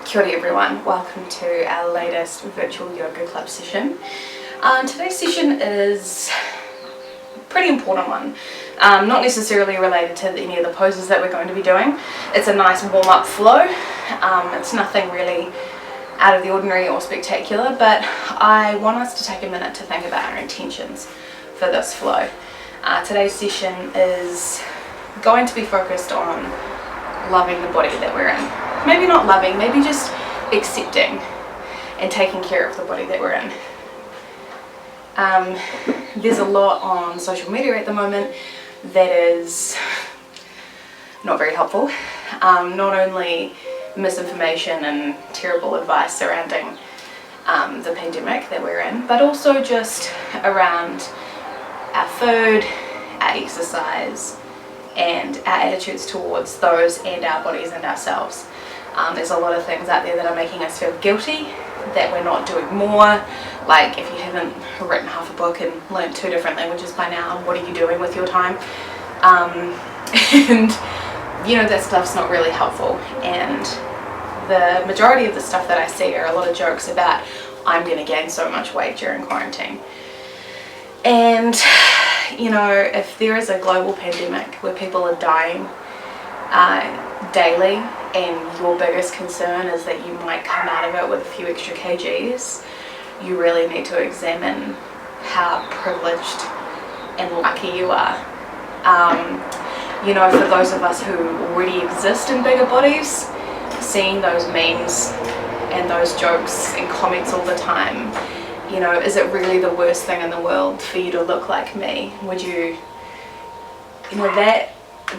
Kia ora everyone, welcome to our latest virtual yoga club session. Today's session is a pretty important one, not necessarily related to any of the poses that we're going to be doing. It's a nice warm-up flow. It's nothing really out of the ordinary or spectacular, but I want us to take a minute to think about our intentions for this flow. Today's session is going to be focused on loving the body that we're in. Maybe not loving, maybe just accepting and taking care of the body that we're in. There's a lot on social media at the moment that is not very helpful. Not only misinformation and terrible advice surrounding the pandemic that we're in, but also just around our food, our exercise, and our attitudes towards those and our bodies and ourselves. There's a lot of things out there that are making us feel guilty that we're not doing more. Like, if you haven't written half a book and learned 2 different languages by now, what are you doing with your time? And you know, that stuff's not really helpful. And the majority of the stuff that I see are a lot of jokes about, I'm going to gain so much weight during quarantine. And you know, if there is a global pandemic where people are dying daily, and your biggest concern is that you might come out of it with a few extra kgs, you really need to examine how privileged and lucky you are. You know, for those of us who already exist in bigger bodies, seeing those memes and those jokes and comments all the time, you know, is it really the worst thing in the world for you to look like me? Would you, you know,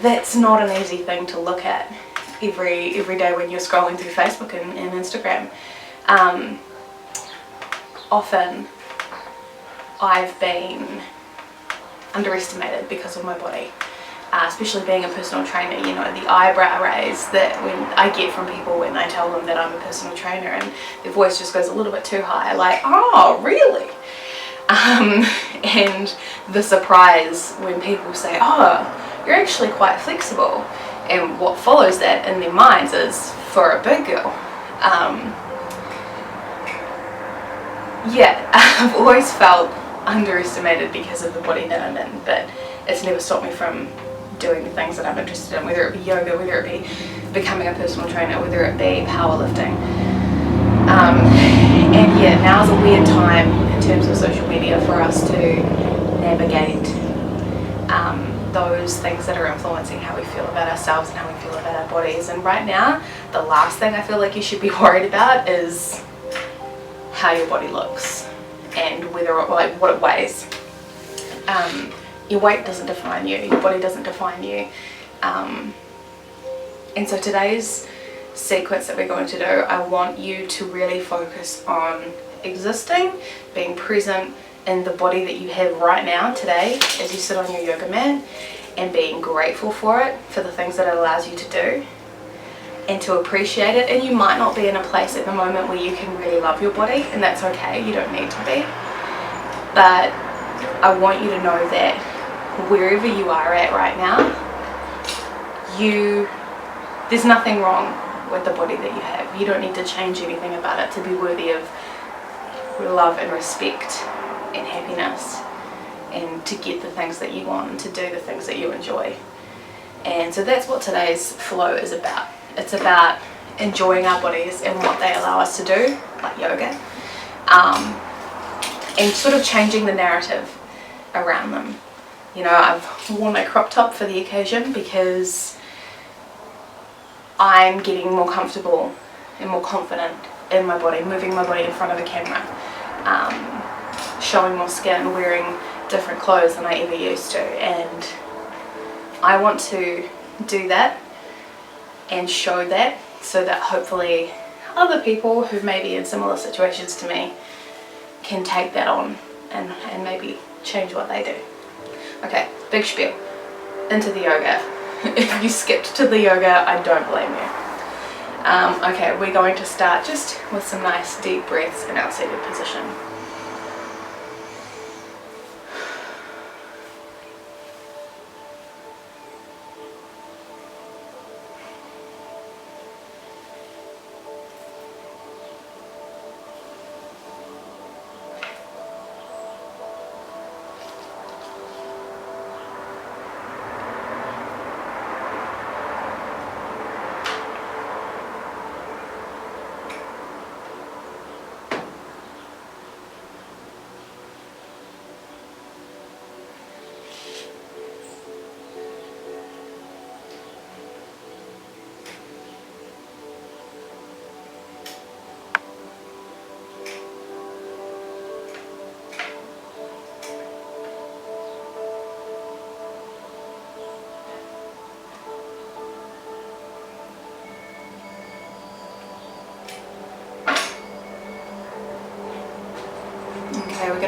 that's not an easy thing to look at every day when you're scrolling through Facebook and Instagram. Often I've been underestimated because of my body, especially being a personal trainer. You know, the eyebrow raise that when I get from people when I tell them that I'm a personal trainer, and their voice just goes a little bit too high, like, oh really? And the surprise when people say, oh, you're actually quite flexible, and what follows that in their minds is, for a big girl. Yeah, I've always felt underestimated because of the body that I'm in, but it's never stopped me from doing the things that I'm interested in, whether it be yoga, whether it be becoming a personal trainer, whether it be powerlifting. And yeah, now's a weird time in terms of social media for us to navigate those things that are influencing how we feel about ourselves and how we feel about our bodies. And right now, the last thing I feel like you should be worried about is how your body looks and whether, like, what it weighs. Your weight doesn't define you, your body doesn't define you. And so today's sequence that we're going to do, I want you to really focus on existing, being present in the body that you have right now today as you sit on your yoga mat, and being grateful for it, for the things that it allows you to do, and to appreciate it. And you might not be in a place at the moment where you can really love your body, and that's okay, you don't need to be. But I want you to know that wherever you are at right now, there's nothing wrong with the body that you have. You don't need to change anything about it to be worthy of love and respect and happiness, and to get the things that you want and to do the things that you enjoy. And so that's what today's flow is about. It's about enjoying our bodies and what they allow us to do, like yoga, and sort of changing the narrative around them. You know, I've worn my crop top for the occasion because I'm getting more comfortable and more confident in my body, moving my body in front of the camera, showing more skin, wearing different clothes than I ever used to. And I want to do that and show that, so that hopefully other people who may be in similar situations to me can take that on and maybe change what they do. Okay, big spiel into the yoga. If you skipped to the yoga, I don't blame you. Okay, we're going to start just with some nice deep breaths in our seated position.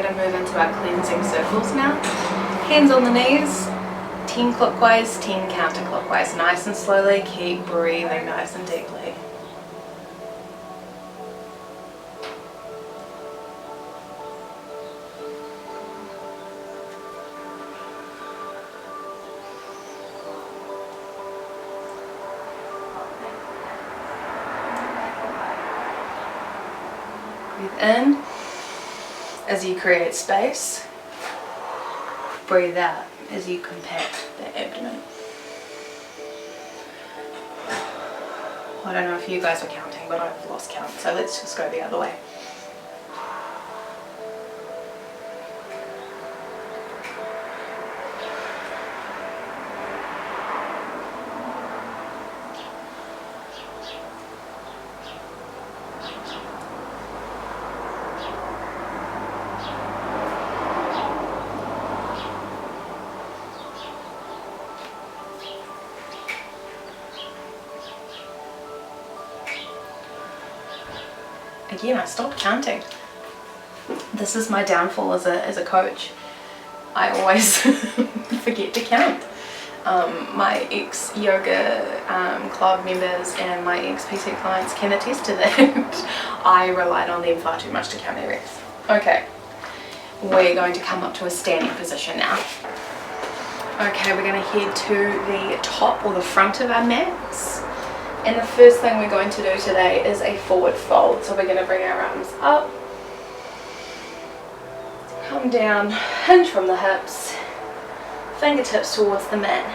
going to move into our cleansing circles now. Hands on the knees, 10 clockwise, 10 counterclockwise. Nice and slowly, keep breathing nice and deeply. Breathe in as you create space. Breathe out as you compact the abdomen. I don't know if you guys were counting, but I've lost count, so let's just go the other way. Again, I stopped counting. This is my downfall as a coach. I always forget to count. My ex-yoga club members and my ex-PT clients can attest to that. I relied on them far too much to count their reps. Okay, we're going to come up to a standing position now. Okay, we're going to head to the top or the front of our mats. And the first thing we're going to do today is a forward fold. So we're going to bring our arms up, come down, hinge from the hips, fingertips towards the mat.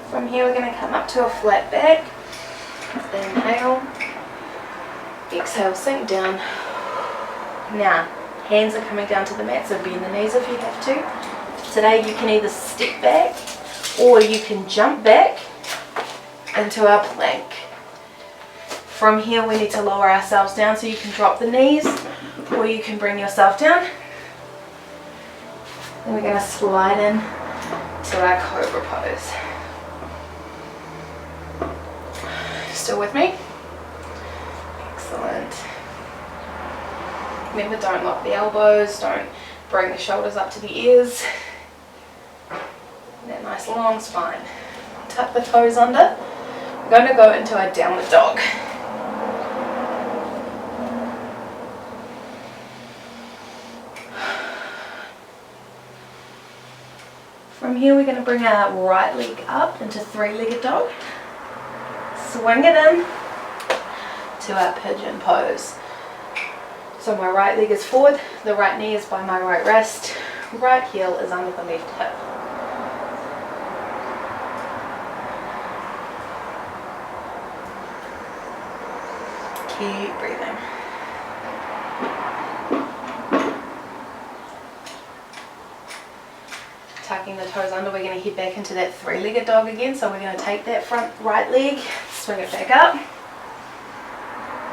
From here we're going to come up to a flat back. Inhale, exhale, sink down. Now, hands are coming down to the mat, so bend the knees if you have to. Today you can either step back or you can jump back into our plank. From here we need to lower ourselves down, so you can drop the knees or you can bring yourself down. Then we're going to slide in to our cobra pose. Still with me? Excellent. Remember, don't lock the elbows, don't bring the shoulders up to the ears. That nice long spine. Tuck the toes under. We're going to go into our downward dog. From here we're going to bring our right leg up into three-legged dog. Swing it in to our pigeon pose. So my right leg is forward, the right knee is by my right wrist, right heel is under the left hip. Keep breathing. Tucking the toes under, we're going to head back into that three-legged dog again. So we're going to take that front right leg, swing it back up,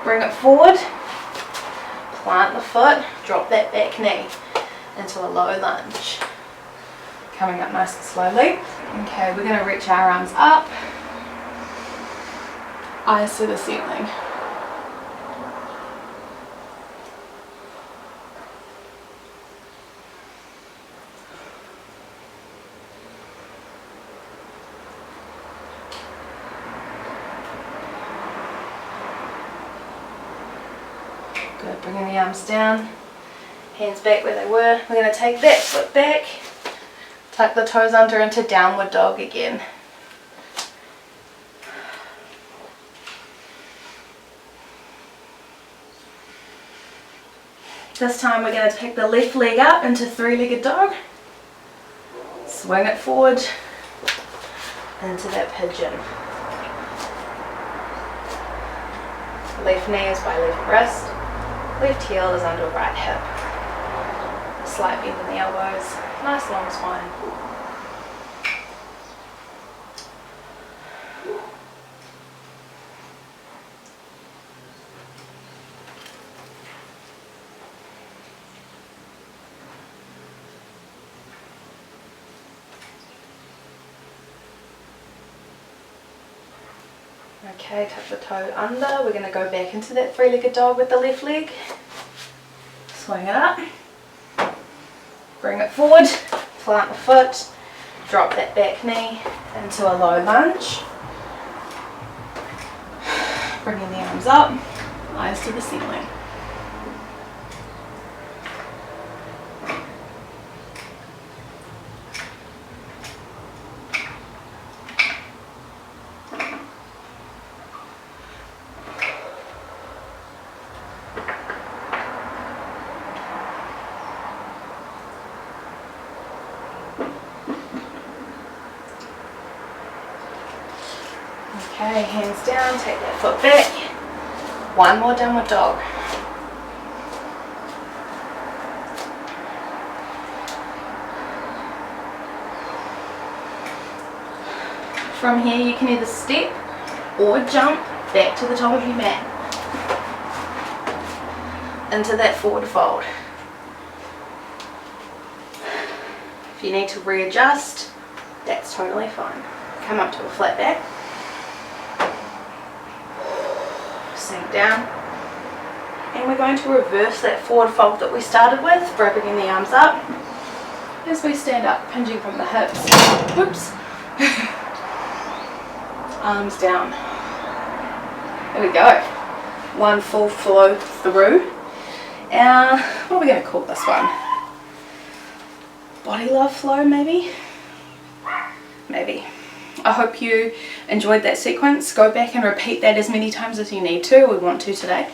bring it forward, plant the foot, drop that back knee into a low lunge. Coming up nice and slowly. Okay, we're going to reach our arms up, eyes to the ceiling. Good, bringing the arms down, hands back where they were. We're going to take that foot back, tuck the toes under into downward dog again. This time we're going to take the left leg up into three-legged dog, swing it forward into that pigeon. Left knee is by left wrist, left heel is under right hip. Slight bend in the elbows, nice long spine. Okay, tuck the toe under. We're going to go back into that three-legged dog with the left leg. Swing it up. Bring it forward. Plant the foot. Drop that back knee into a low lunge. Bringing the arms up. Eyes to the ceiling. Okay, hands down, take that foot back. One more downward dog. From here you can either step or jump back to the top of your mat. Into that forward fold. If you need to readjust, that's totally fine. Come up to a flat back. Sink down, and we're going to reverse that forward fold that we started with by bringing the arms up as we stand up, hinging from the hips. Whoops. Arms down. There we go. One full flow through. What are we going to call this one? Body love flow, maybe? Maybe. I hope you enjoyed that sequence. Go back and repeat that as many times as you need to. We want to today.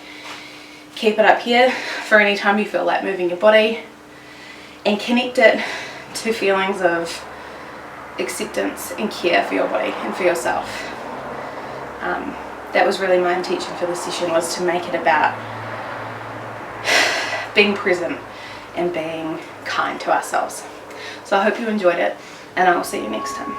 Keep it up here for any time you feel like moving your body, and connect it to feelings of acceptance and care for your body and for yourself. That was really my intention for this session, was to make it about being present and being kind to ourselves. So I hope you enjoyed it, and I will see you next time.